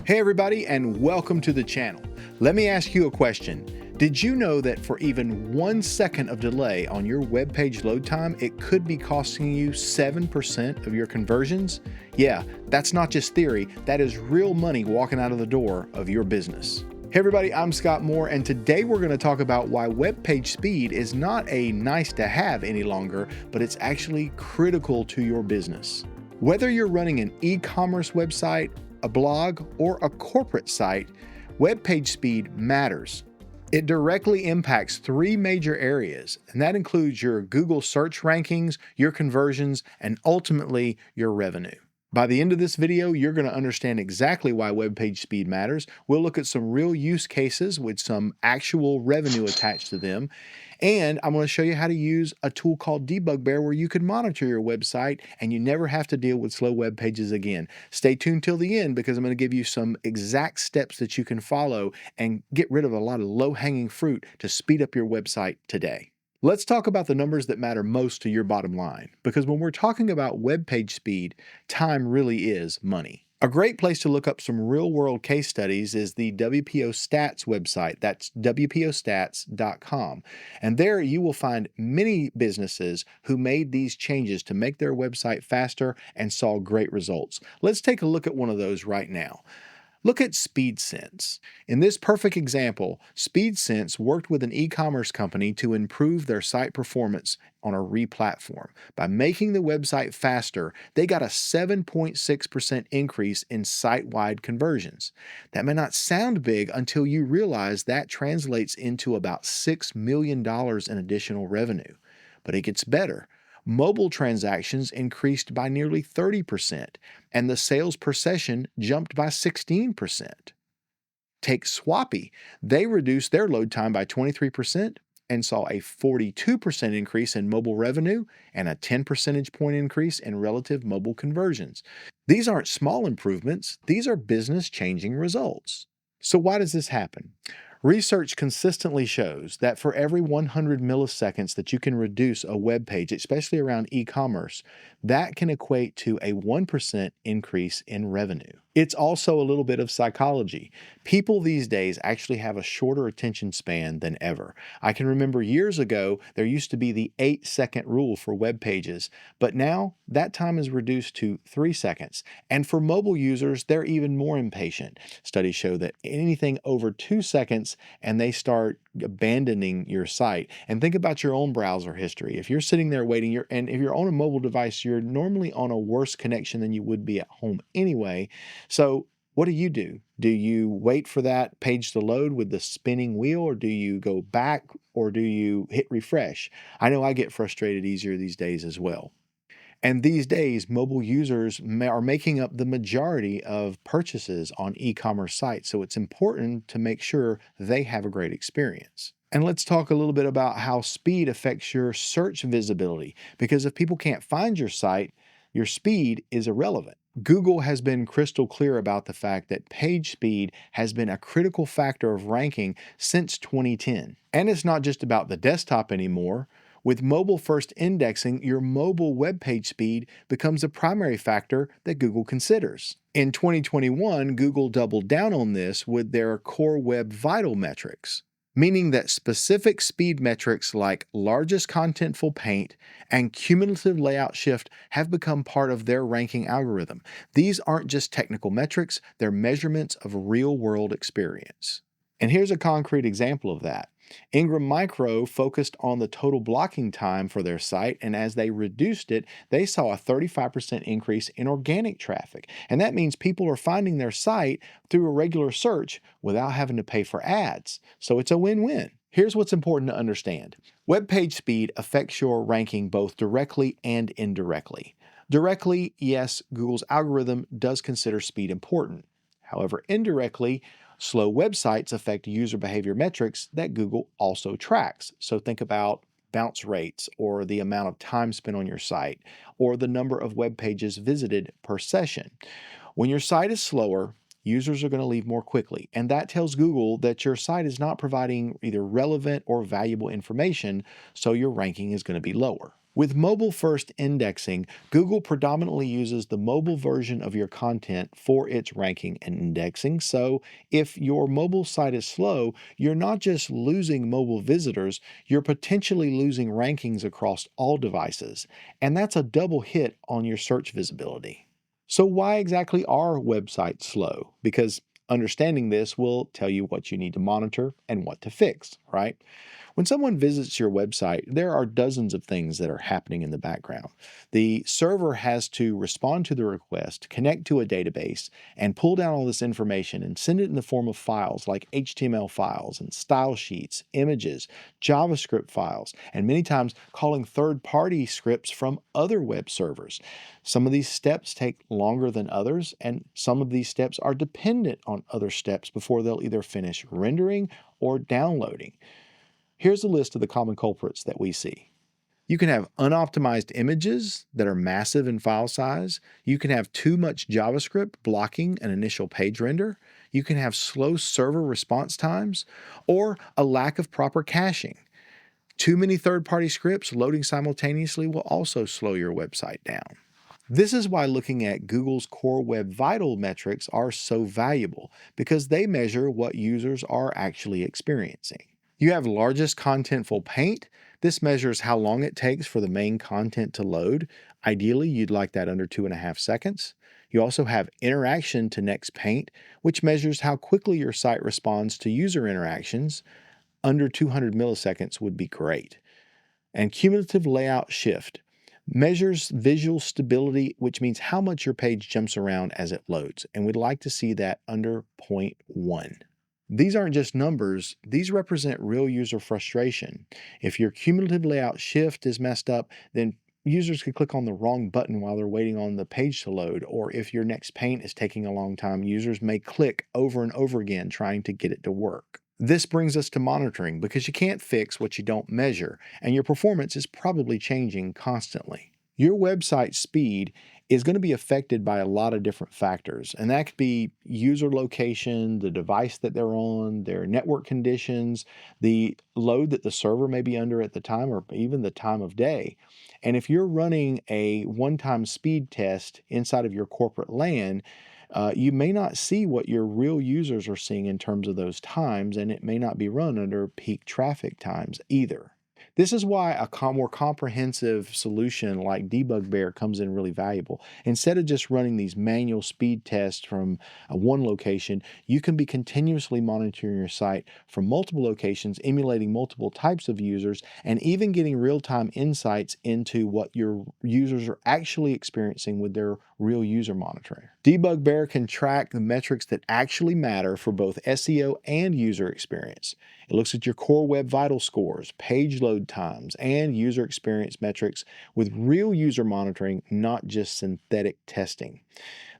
Hey everybody, and welcome to the channel. Let me ask you a question. Did you know that for even 1 second of delay on your web page load time, it could be costing you 7% of your conversions? Yeah, that's not just theory, that is real money walking out of the door of your business. Hey everybody, I'm Scott Moore, and today we're going to talk about why web page speed is not a nice to have any longer, but it's actually critical to your business. Whether you're running an e-commerce website, a blog, or a corporate site, web page speed matters. It directly impacts 3 major areas, and that includes your Google search rankings, your conversions, and ultimately your revenue. By the end of this video, you're going to understand exactly why web page speed matters. We'll look at some real use cases with some actual revenue attached to them. And I'm going to show you how to use a tool called Debug Bear where you can monitor your website and you never have to deal with slow web pages again. Stay tuned till the end because I'm going to give you some exact steps that you can follow and get rid of a lot of low-hanging fruit to speed up your website today. Let's talk about the numbers that matter most to your bottom line, because when we're talking about web page speed, time really is money. A great place to look up some real-world case studies is the WPO Stats website. That's WPOstats.com. And there you will find many businesses who made these changes to make their website faster and saw great results. Let's take a look at one of those right now. Look at SpeedSense. In this perfect example, SpeedSense worked with an e-commerce company to improve their site performance on a re-platform. By making the website faster, they got a 7.6% increase in site-wide conversions. That may not sound big until you realize that translates into about $6 million in additional revenue. But it gets better. Mobile transactions increased by nearly 30%, and the sales per session jumped by 16%. Take Swappie. They reduced their load time by 23% and saw a 42% increase in mobile revenue and a 10 percentage point increase in relative mobile conversions. These aren't small improvements, these are business-changing results. So why does this happen? Research consistently shows that for every 100 milliseconds that you can reduce a web page, especially around e-commerce, that can equate to a 1% increase in revenue. It's also a little bit of psychology. People these days actually have a shorter attention span than ever. I can remember years ago, there used to be the 8-second rule for web pages, but now that time is reduced to 3 seconds. And for mobile users, they're even more impatient. Studies show that anything over 2 seconds and they start abandoning your site. And think about your own browser history. If you're sitting there waiting, and if you're on a mobile device, you're normally on a worse connection than you would be at home anyway. So what do? Do you wait for that page to load with the spinning wheel, or do you go back, or do you hit refresh? I know I get frustrated easier these days as well. And these days, mobile users are making up the majority of purchases on e-commerce sites, so it's important to make sure they have a great experience. And let's talk a little bit about how speed affects your search visibility, because if people can't find your site, your speed is irrelevant. Google has been crystal clear about the fact that page speed has been a critical factor of ranking since 2010. And it's not just about the desktop anymore. With mobile-first indexing, your mobile web page speed becomes a primary factor that Google considers. In 2021, Google doubled down on this with their Core Web Vital metrics, meaning that specific speed metrics like largest contentful paint and cumulative layout shift have become part of their ranking algorithm. These aren't just technical metrics, they're measurements of real-world experience. And here's a concrete example of that. Ingram Micro focused on the total blocking time for their site, and as they reduced it, they saw a 35% increase in organic traffic. And that means people are finding their site through a regular search without having to pay for ads. So it's a win-win. Here's what's important to understand. Web page speed affects your ranking both directly and indirectly. Directly, yes, Google's algorithm does consider speed important. However, indirectly, slow websites affect user behavior metrics that Google also tracks. So think about bounce rates, or the amount of time spent on your site, or the number of web pages visited per session. When your site is slower, users are going to leave more quickly, and that tells Google that your site is not providing either relevant or valuable information, so your ranking is going to be lower. With mobile-first indexing, Google predominantly uses the mobile version of your content for its ranking and indexing. So if your mobile site is slow, you're not just losing mobile visitors, you're potentially losing rankings across all devices. And that's a double hit on your search visibility. So why exactly are websites slow? Because understanding this will tell you what you need to monitor and what to fix, right? When someone visits your website, there are dozens of things that are happening in the background. The server has to respond to the request, connect to a database, and pull down all this information and send it in the form of files like HTML files and style sheets, images, JavaScript files, and many times calling third-party scripts from other web servers. Some of these steps take longer than others, and some of these steps are dependent on other steps before they'll either finish rendering or downloading. Here's a list of the common culprits that we see. You can have unoptimized images that are massive in file size. You can have too much JavaScript blocking an initial page render. You can have slow server response times or a lack of proper caching. Too many third-party scripts loading simultaneously will also slow your website down. This is why looking at Google's Core Web Vital metrics are so valuable, because they measure what users are actually experiencing. You have largest contentful paint. This measures how long it takes for the main content to load. Ideally, you'd like that under 2.5 seconds. You also have interaction to next paint, which measures how quickly your site responds to user interactions. Under 200 milliseconds would be great. And cumulative layout shift measures visual stability, which means how much your page jumps around as it loads. And we'd like to see that under 0.1. These aren't just numbers, these represent real user frustration. If your cumulative layout shift is messed up, then users could click on the wrong button while they're waiting on the page to load, or if your next paint is taking a long time, users may click over and over again trying to get it to work. This brings us to monitoring, because you can't fix what you don't measure, and your performance is probably changing constantly. Your website speed is going to be affected by a lot of different factors, and that could be user location, the device that they're on, their network conditions, the load that the server may be under at the time, or even the time of day. And if you're running a one-time speed test inside of your corporate LAN, you may not see what your real users are seeing in terms of those times, and it may not be run under peak traffic times either. This is why a more comprehensive solution like Debug Bear comes in really valuable. Instead of just running these manual speed tests from one location, you can be continuously monitoring your site from multiple locations, emulating multiple types of users, and even getting real-time insights into what your users are actually experiencing with their real user monitoring. Debug Bear can track the metrics that actually matter for both SEO and user experience. It looks at your core web vital scores, page load times, and user experience metrics with real user monitoring, not just synthetic testing.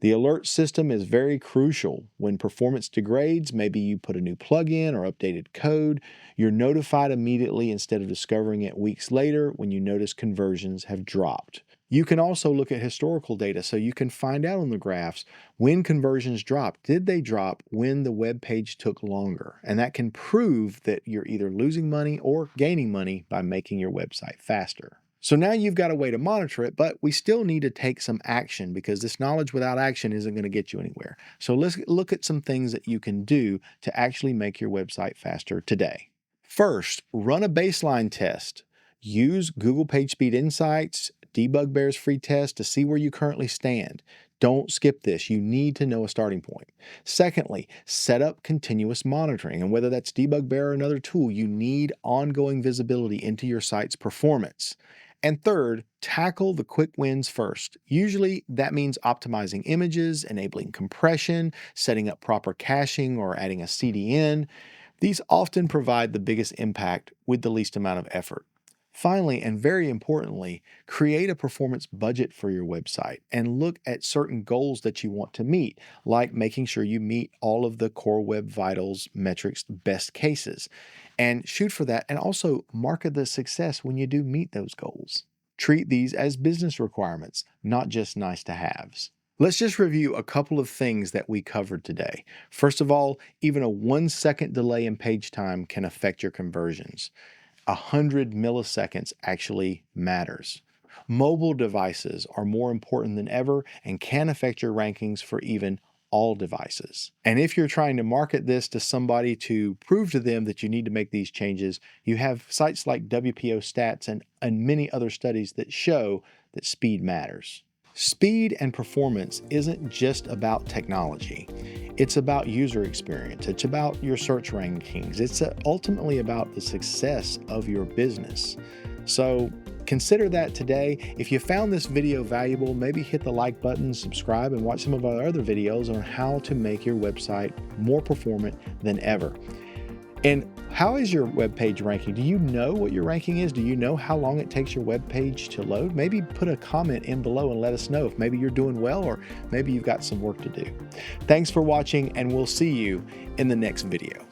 The alert system is very crucial. When performance degrades, maybe you put a new plugin or updated code, you're notified immediately instead of discovering it weeks later when you notice conversions have dropped. You can also look at historical data, so you can find out on the graphs when conversions dropped. Did they drop when the web page took longer? And that can prove that you're either losing money or gaining money by making your website faster. So now you've got a way to monitor it, but we still need to take some action, because this knowledge without action isn't going to get you anywhere. So let's look at some things that you can do to actually make your website faster today. First, run a baseline test. Use Google PageSpeed Insights, Debug Bear's free test to see where you currently stand. Don't skip this. You need to know a starting point. Secondly, set up continuous monitoring. And whether that's Debug Bear or another tool, you need ongoing visibility into your site's performance. And third, tackle the quick wins first. Usually that means optimizing images, enabling compression, setting up proper caching, or adding a CDN. These often provide the biggest impact with the least amount of effort. Finally, and very importantly, create a performance budget for your website and look at certain goals that you want to meet, like making sure you meet all of the Core Web Vitals metrics best cases, and shoot for that, and also market the success when you do meet those goals. Treat these as business requirements, not just nice to haves. Let's just review a couple of things that we covered today. First of all, even a 1-second delay in page time can affect your conversions. 100 milliseconds actually matters. Mobile devices are more important than ever and can affect your rankings for even all devices. And if you're trying to market this to somebody to prove to them that you need to make these changes, you have sites like WPO Stats and many other studies that show that speed matters. Speed and performance isn't just about technology. It's about user experience. It's about your search rankings. It's ultimately about the success of your business. So consider that today. If you found this video valuable, maybe hit the like button, subscribe, and watch some of our other videos on how to make your website more performant than ever. And how is your web page ranking? Do you know what your ranking is? Do you know how long it takes your web page to load? Maybe put a comment in below and let us know if maybe you're doing well or maybe you've got some work to do. Thanks for watching, and we'll see you in the next video.